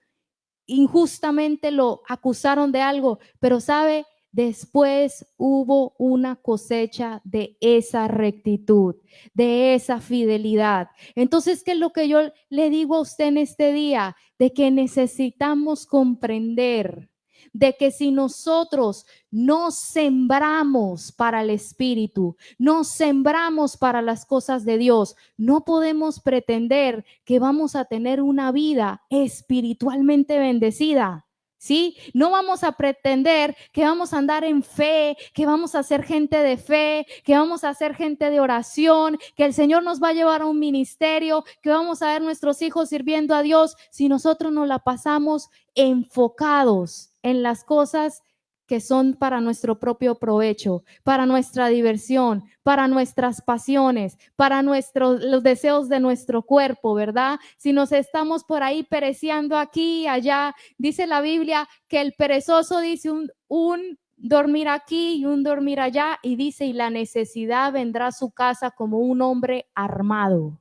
Injustamente lo acusaron de algo, pero sabe, después hubo una cosecha de esa rectitud, de esa fidelidad. Entonces, ¿qué es lo que yo le digo a usted en este día? De que necesitamos comprender de que si nosotros no sembramos para el Espíritu, no sembramos para las cosas de Dios, no podemos pretender que vamos a tener una vida espiritualmente bendecida. ¿Sí? No vamos a pretender que vamos a andar en fe, que vamos a ser gente de fe, que vamos a ser gente de oración, que el Señor nos va a llevar a un ministerio, que vamos a ver nuestros hijos sirviendo a Dios si nosotros nos la pasamos enfocados en las cosas que son para nuestro propio provecho, para nuestra diversión, para nuestras pasiones, para los deseos de nuestro cuerpo, ¿verdad? Si nos estamos por ahí pereciendo aquí y allá, dice la Biblia que el perezoso dice un dormir aquí y un dormir allá, y dice, y la necesidad vendrá a su casa como un hombre armado.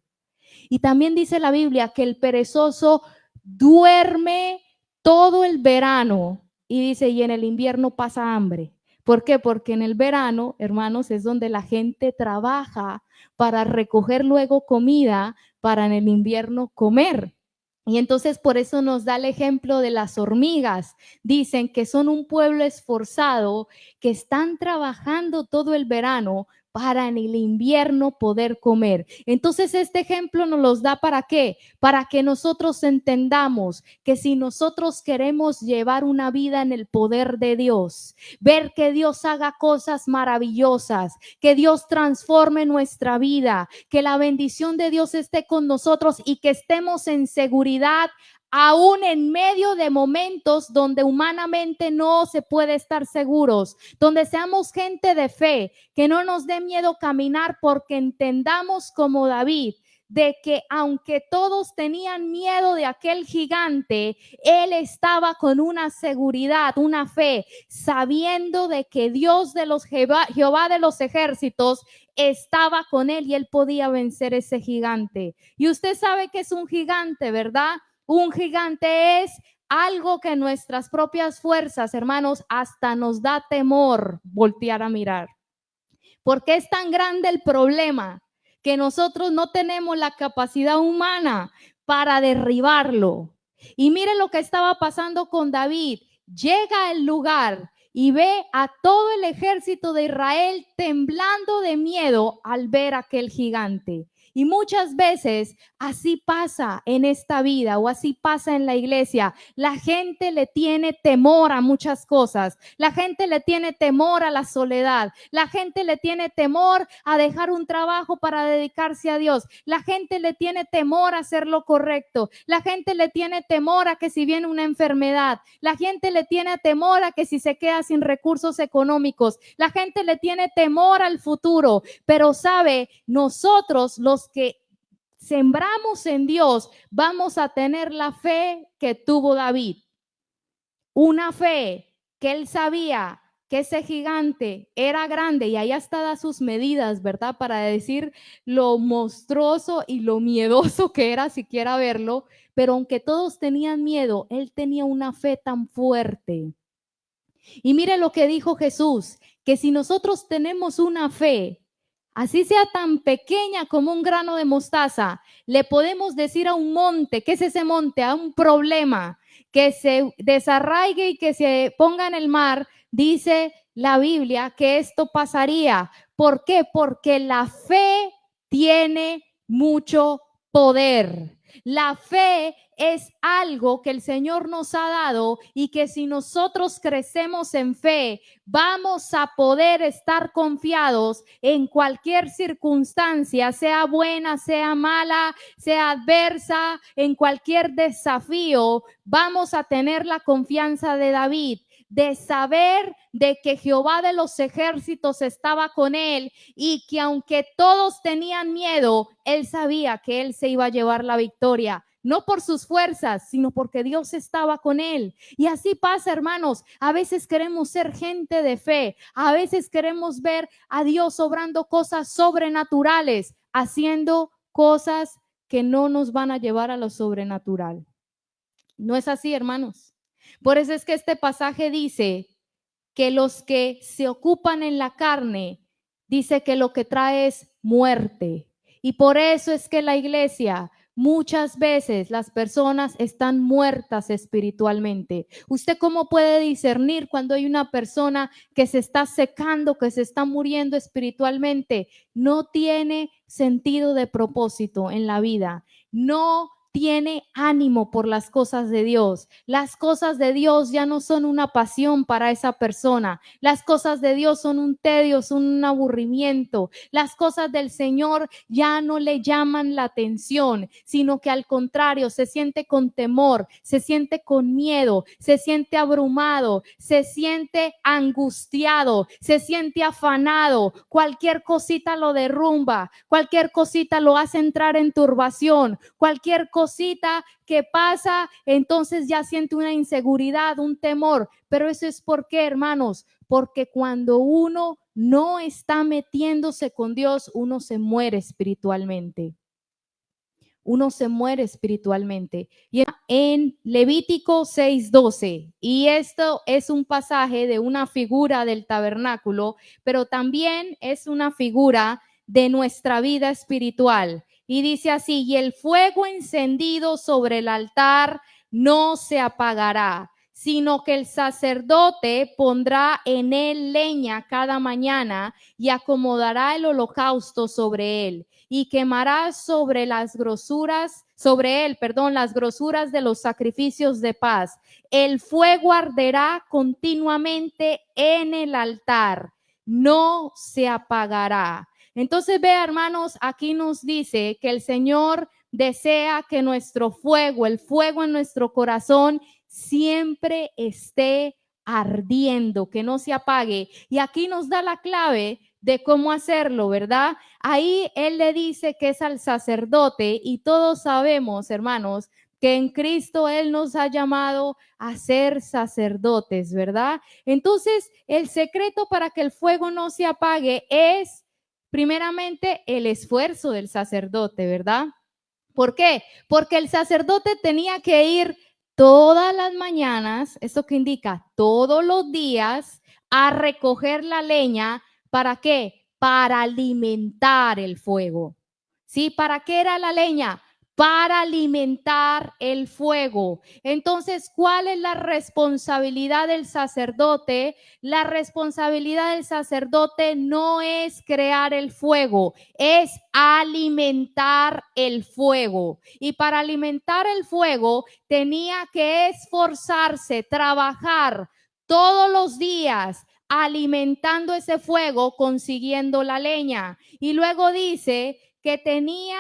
Y también dice la Biblia que el perezoso duerme todo el verano y dice, y en el invierno pasa hambre. ¿Por qué? Porque en el verano, hermanos, es donde la gente trabaja para recoger luego comida para en el invierno comer. Y entonces por eso nos da el ejemplo de las hormigas. Dicen que son un pueblo esforzado, que están trabajando todo el verano para en el invierno poder comer. Entonces este ejemplo nos los da ¿para qué? Para que nosotros entendamos que si nosotros queremos llevar una vida en el poder de Dios, ver que Dios haga cosas maravillosas, que Dios transforme nuestra vida, que la bendición de Dios esté con nosotros y que estemos en seguridad, aún en medio de momentos donde humanamente no se puede estar seguros, donde seamos gente de fe, que no nos dé miedo caminar porque entendamos como David, de que aunque todos tenían miedo de aquel gigante, él estaba con una seguridad, una fe, sabiendo de que Dios de los Jehová de los ejércitos estaba con él y él podía vencer ese gigante. Y usted sabe que es un gigante, ¿verdad? Un gigante es algo que nuestras propias fuerzas, hermanos, hasta nos da temor voltear a mirar. Porque es tan grande el problema que nosotros no tenemos la capacidad humana para derribarlo. Y mire lo que estaba pasando con David. Llega al lugar y ve a todo el ejército de Israel temblando de miedo al ver a aquel gigante. Y muchas veces así pasa en esta vida o así pasa en la iglesia. La gente le tiene temor a muchas cosas. La gente le tiene temor a la soledad. La gente le tiene temor a dejar un trabajo para dedicarse a Dios. La gente le tiene temor a hacer lo correcto. La gente le tiene temor a que si viene una enfermedad. La gente le tiene temor a que si se queda sin recursos económicos. La gente le tiene temor al futuro. Pero sabe, nosotros los que sembramos en Dios, vamos a tener la fe que tuvo David. Una fe que él sabía que ese gigante era grande y ahí hasta da sus medidas, ¿verdad? Para decir lo monstruoso y lo miedoso que era siquiera verlo, pero aunque todos tenían miedo, él tenía una fe tan fuerte. Y mire lo que dijo Jesús, que si nosotros tenemos una fe, así sea tan pequeña como un grano de mostaza, le podemos decir a un monte, ¿qué es ese monte? A un problema, que se desarraigue y que se ponga en el mar, dice la Biblia que esto pasaría. ¿Por qué? Porque la fe tiene mucho poder. La fe es algo que el Señor nos ha dado y que si nosotros crecemos en fe, vamos a poder estar confiados en cualquier circunstancia, sea buena, sea mala, sea adversa, en cualquier desafío, vamos a tener la confianza de David, de saber de que Jehová de los ejércitos estaba con él y que aunque todos tenían miedo, él sabía que él se iba a llevar la victoria. No por sus fuerzas, sino porque Dios estaba con él. Y así pasa, hermanos. A veces queremos ser gente de fe. A veces queremos ver a Dios obrando cosas sobrenaturales, haciendo cosas que no nos van a llevar a lo sobrenatural. No es así, hermanos. Por eso es que este pasaje dice que los que se ocupan en la carne, dice que lo que trae es muerte. Y por eso es que la iglesia, muchas veces las personas están muertas espiritualmente. ¿Usted cómo puede discernir cuando hay una persona que se está secando, que se está muriendo espiritualmente? No tiene sentido de propósito en la vida. No tiene ánimo por las cosas de Dios. Las cosas de Dios ya no son una pasión para esa persona. Las cosas de Dios son un tedio, son un aburrimiento. Las cosas del Señor ya no le llaman la atención, sino que al contrario, se siente con temor, se siente con miedo, se siente abrumado, se siente angustiado, se siente afanado. Cualquier cosita lo derrumba, cualquier cosita lo hace entrar en turbación, cualquier cosita que pasa, entonces ya siente una inseguridad, un temor. Pero eso es por qué, hermanos, porque cuando uno no está metiéndose con Dios, uno se muere espiritualmente. Uno se muere espiritualmente. Y en Levítico 6:12, y esto es un pasaje de una figura del tabernáculo, pero también es una figura de nuestra vida espiritual. Y dice así: y el fuego encendido sobre el altar no se apagará, sino que el sacerdote pondrá en él leña cada mañana y acomodará el holocausto sobre él y quemará sobre las grosuras, sobre él, perdón, las grosuras de los sacrificios de paz. El fuego arderá continuamente en el altar, no se apagará. Entonces, vea, hermanos, aquí nos dice que el Señor desea que nuestro fuego, el fuego en nuestro corazón, siempre esté ardiendo, que no se apague. Y aquí nos da la clave de cómo hacerlo, ¿verdad? Ahí él le dice que es al sacerdote y todos sabemos, hermanos, que en Cristo Él nos ha llamado a ser sacerdotes, ¿verdad? Entonces, el secreto para que el fuego no se apague es, primeramente, el esfuerzo del sacerdote, ¿verdad? ¿Por qué? Porque el sacerdote tenía que ir todas las mañanas, esto que indica todos los días, a recoger la leña. ¿Para qué? Para alimentar el fuego. ¿Sí? ¿Para qué era la leña? Para alimentar el fuego. Entonces, ¿cuál es la responsabilidad del sacerdote? La responsabilidad del sacerdote no es crear el fuego, es alimentar el fuego. Y para alimentar el fuego tenía que esforzarse, trabajar todos los días alimentando ese fuego, consiguiendo la leña. Y luego dice que tenía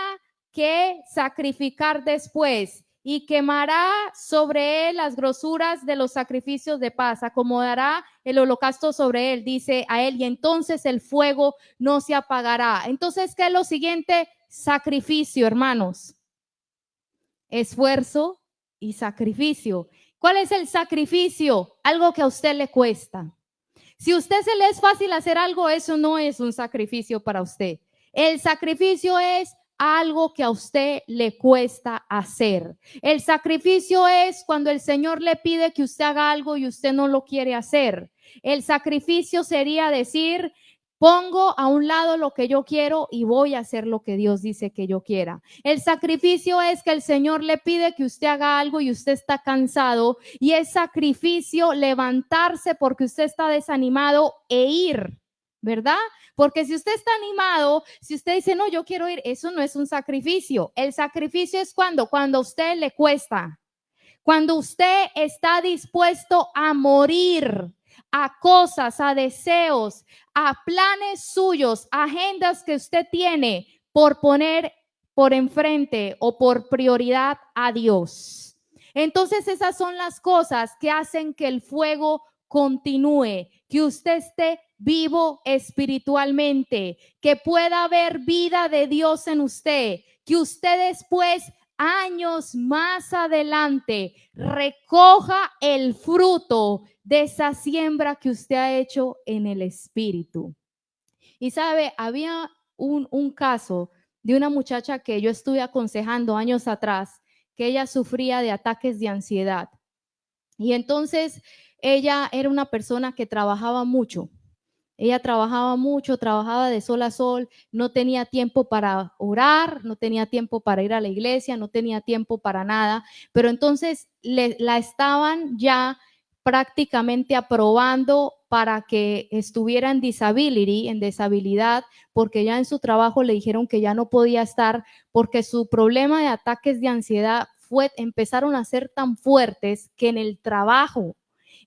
que sacrificar después y quemará sobre él las grosuras de los sacrificios de paz, acomodará el holocausto sobre él, dice a él, y entonces el fuego no se apagará. Entonces, ¿qué es lo siguiente? Sacrificio, hermanos. Esfuerzo y sacrificio. ¿Cuál es el sacrificio? Algo que a usted le cuesta. Si a usted se le es fácil hacer algo, eso no es un sacrificio para usted. El sacrificio es algo que a usted le cuesta hacer. El sacrificio es cuando el Señor le pide que usted haga algo y usted no lo quiere hacer. El sacrificio sería decir: pongo a un lado lo que yo quiero y voy a hacer lo que Dios dice que yo quiera. El sacrificio es que el Señor le pide que usted haga algo y usted está cansado, y es sacrificio levantarse porque usted está desanimado e ir. ¿verdad? Porque si usted está animado, si usted dice, no, yo quiero ir, eso no es un sacrificio. El sacrificio es cuando a usted le cuesta, cuando usted está dispuesto a morir a cosas, a deseos, a planes suyos, agendas que usted tiene por poner por enfrente o por prioridad a Dios. Entonces esas son las cosas que hacen que el fuego continúe, que usted esté vivo espiritualmente, que pueda haber vida de Dios en usted, que usted después, años más adelante, recoja el fruto de esa siembra que usted ha hecho en el espíritu. Y sabe, había un caso de una muchacha que yo estuve aconsejando años atrás, que ella sufría de ataques de ansiedad. Y entonces ella era una persona que trabajaba mucho. Ella trabajaba mucho, trabajaba de sol a sol, no tenía tiempo para orar, no tenía tiempo para ir a la iglesia, no tenía tiempo para nada, pero entonces la estaban ya prácticamente aprobando para que estuviera en disability, en deshabilidad, porque ya en su trabajo le dijeron que ya no podía estar porque su problema de ataques de ansiedad empezaron a ser tan fuertes que en el trabajo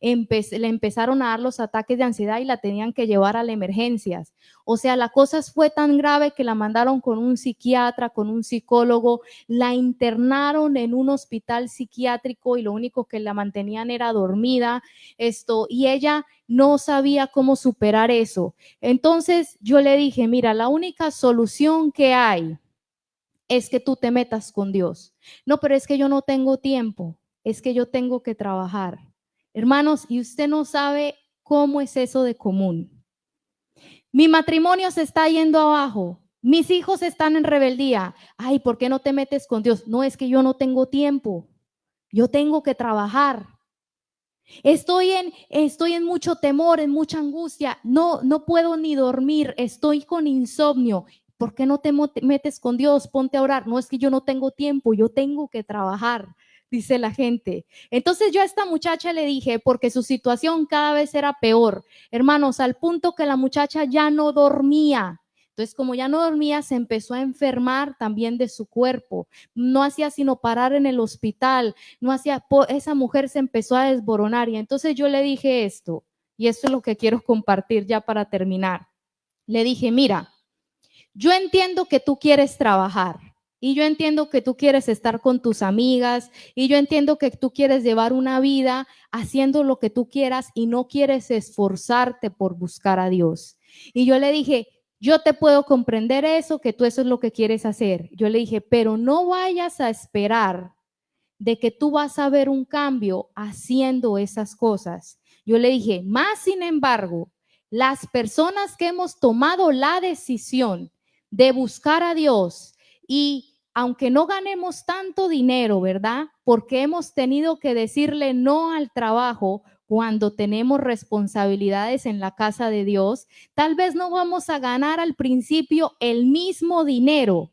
le empezaron a dar los ataques de ansiedad y la tenían que llevar a las emergencias. O sea, la cosa fue tan grave que la mandaron con un psiquiatra, con un psicólogo, la internaron en un hospital psiquiátrico y lo único que la mantenían era dormida, y ella no sabía cómo superar eso. Entonces yo le dije, mira, la única solución que hay es que tú te metas con Dios. No, pero es que yo no tengo tiempo, es que yo tengo que trabajar. Hermanos, y usted no sabe cómo es eso de común. Mi matrimonio se está yendo abajo. Mis hijos están en rebeldía. Ay, ¿por qué no te metes con Dios? No, es que yo no tengo tiempo. Yo tengo que trabajar. Estoy en mucho temor, en mucha angustia. No puedo ni dormir. Estoy con insomnio. ¿Por qué no te metes con Dios? Ponte a orar. No, es que yo no tengo tiempo. Yo tengo que trabajar, dice la gente. Entonces yo a esta muchacha le dije, porque su situación cada vez era peor, hermanos, al punto que la muchacha ya no dormía. Entonces, como ya no dormía, se empezó a enfermar también de su cuerpo. No hacía sino parar en el hospital. No hacía, esa mujer se empezó a desboronar. Y entonces yo le dije esto, y esto es lo que quiero compartir ya para terminar. Le dije, mira, yo entiendo que tú quieres trabajar. Y yo entiendo que tú quieres estar con tus amigas y yo entiendo que tú quieres llevar una vida haciendo lo que tú quieras y no quieres esforzarte por buscar a Dios. Y yo le dije, yo te puedo comprender eso, que tú eso es lo que quieres hacer. Yo le dije, pero no vayas a esperar de que tú vas a ver un cambio haciendo esas cosas. Yo le dije, más sin embargo, las personas que hemos tomado la decisión de buscar a Dios y aunque no ganemos tanto dinero, ¿verdad? Porque hemos tenido que decirle no al trabajo cuando tenemos responsabilidades en la casa de Dios, tal vez no vamos a ganar al principio el mismo dinero.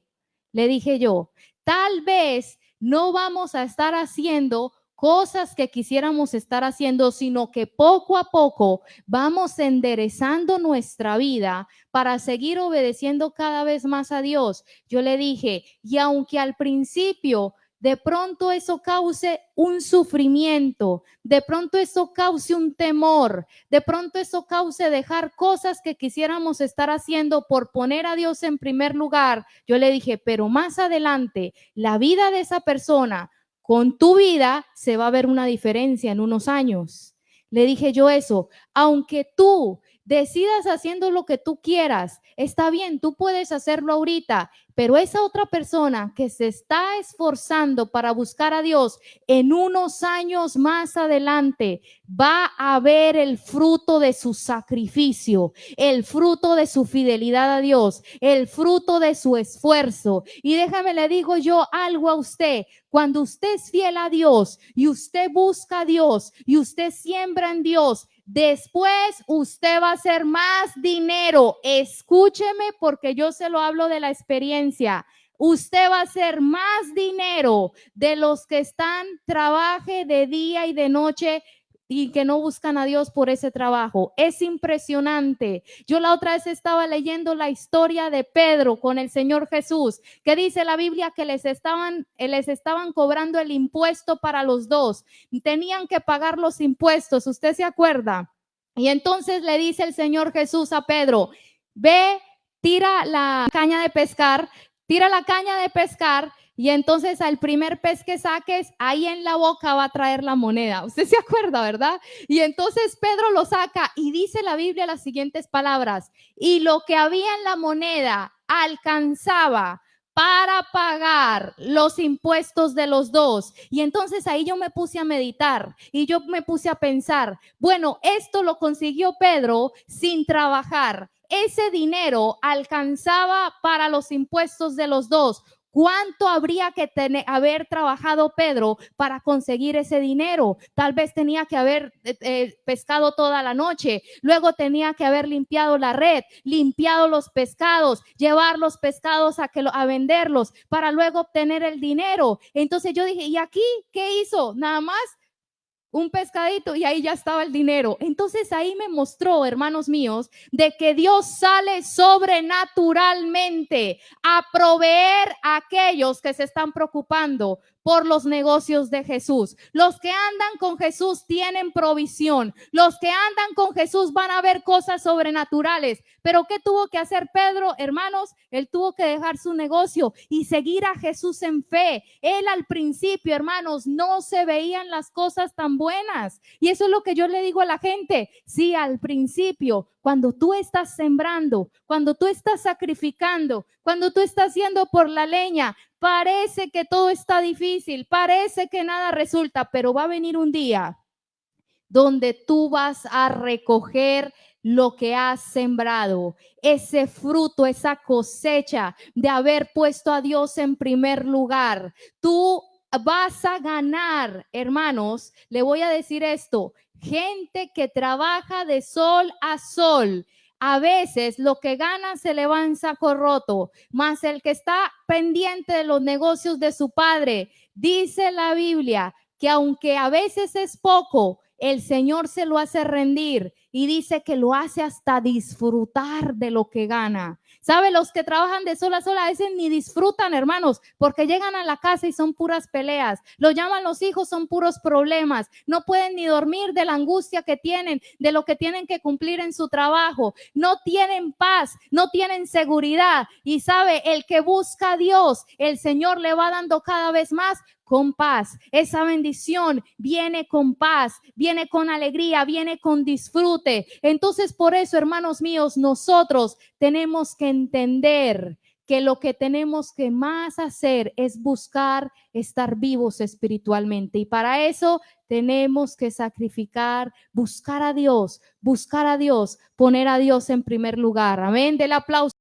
Le dije yo, tal vez no vamos a estar haciendo cosas que quisiéramos estar haciendo, sino que poco a poco vamos enderezando nuestra vida para seguir obedeciendo cada vez más a Dios. Yo le dije, y aunque al principio de pronto eso cause un sufrimiento, de pronto eso cause un temor, de pronto eso cause dejar cosas que quisiéramos estar haciendo por poner a Dios en primer lugar. Yo le dije, pero más adelante, la vida de esa persona con tu vida se va a ver una diferencia en unos años. Le dije yo eso, aunque tú decidas haciendo lo que tú quieras, está bien, tú puedes hacerlo ahorita, pero esa otra persona que se está esforzando para buscar a Dios en unos años más adelante va a ver el fruto de su sacrificio, el fruto de su fidelidad a Dios, el fruto de su esfuerzo. Y déjame le digo yo algo a usted, cuando usted es fiel a Dios y usted busca a Dios y usted siembra en Dios, después usted va a hacer más dinero. Escúcheme porque yo se lo hablo de la experiencia. Usted va a hacer más dinero de los que están trabaje de día y de noche y que no buscan a Dios por ese trabajo. Es impresionante. Yo la otra vez estaba leyendo la historia de Pedro con el Señor Jesús, que dice la Biblia que les estaban cobrando el impuesto para los dos. Tenían que pagar los impuestos, ¿usted se acuerda? Y entonces le dice el Señor Jesús a Pedro, ve, tira la caña de pescar, y entonces al primer pez que saques, ahí en la boca va a traer la moneda. Usted se acuerda, ¿verdad? Y entonces Pedro lo saca y dice la Biblia las siguientes palabras, y lo que había en la moneda alcanzaba para pagar los impuestos de los dos. Y entonces ahí yo me puse a meditar y yo me puse a pensar, bueno, esto lo consiguió Pedro sin trabajar. Ese dinero alcanzaba para los impuestos de los dos. ¿Cuánto habría que haber trabajado Pedro para conseguir ese dinero? Tal vez tenía que haber pescado toda la noche, luego tenía que haber limpiado la red, limpiado los pescados, llevar los pescados a venderlos para luego obtener el dinero. Entonces yo dije, ¿y aquí qué hizo? Nada más un pescadito y ahí ya estaba el dinero. Entonces ahí me mostró, hermanos míos, de que Dios sale sobrenaturalmente a proveer a aquellos que se están preocupando por los negocios de Jesús. Los que andan con Jesús tienen provisión. Los que andan con Jesús van a ver cosas sobrenaturales. Pero ¿qué tuvo que hacer Pedro, hermanos? Él tuvo que dejar su negocio y seguir a Jesús en fe. Él al principio, hermanos, no se veían las cosas tan buenas. Y eso es lo que yo le digo a la gente. Sí, al principio, cuando tú estás sembrando, cuando tú estás sacrificando, cuando tú estás yendo por la leña, parece que todo está difícil, parece que nada resulta, pero va a venir un día donde tú vas a recoger lo que has sembrado, ese fruto, esa cosecha de haber puesto a Dios en primer lugar. Tú vas a ganar, hermanos, le voy a decir esto, gente que trabaja de sol a sol, a veces lo que gana se le va en saco roto, más el que está pendiente de los negocios de su padre, dice la Biblia que aunque a veces es poco, el Señor se lo hace rendir y dice que lo hace hasta disfrutar de lo que gana. ¿Sabe? Los que trabajan de sol a sol a veces ni disfrutan, hermanos, porque llegan a la casa y son puras peleas. Lo llaman los hijos, son puros problemas. No pueden ni dormir de la angustia que tienen, de lo que tienen que cumplir en su trabajo. No tienen paz, no tienen seguridad. Y sabe, el que busca a Dios, el Señor le va dando cada vez más con paz. Esa bendición viene con paz, viene con alegría, viene con disfrute. Entonces, por eso, hermanos míos, nosotros tenemos que entender que lo que tenemos que más hacer es buscar estar vivos espiritualmente. Y para eso tenemos que sacrificar, buscar a Dios, poner a Dios en primer lugar. Amén. Del aplauso.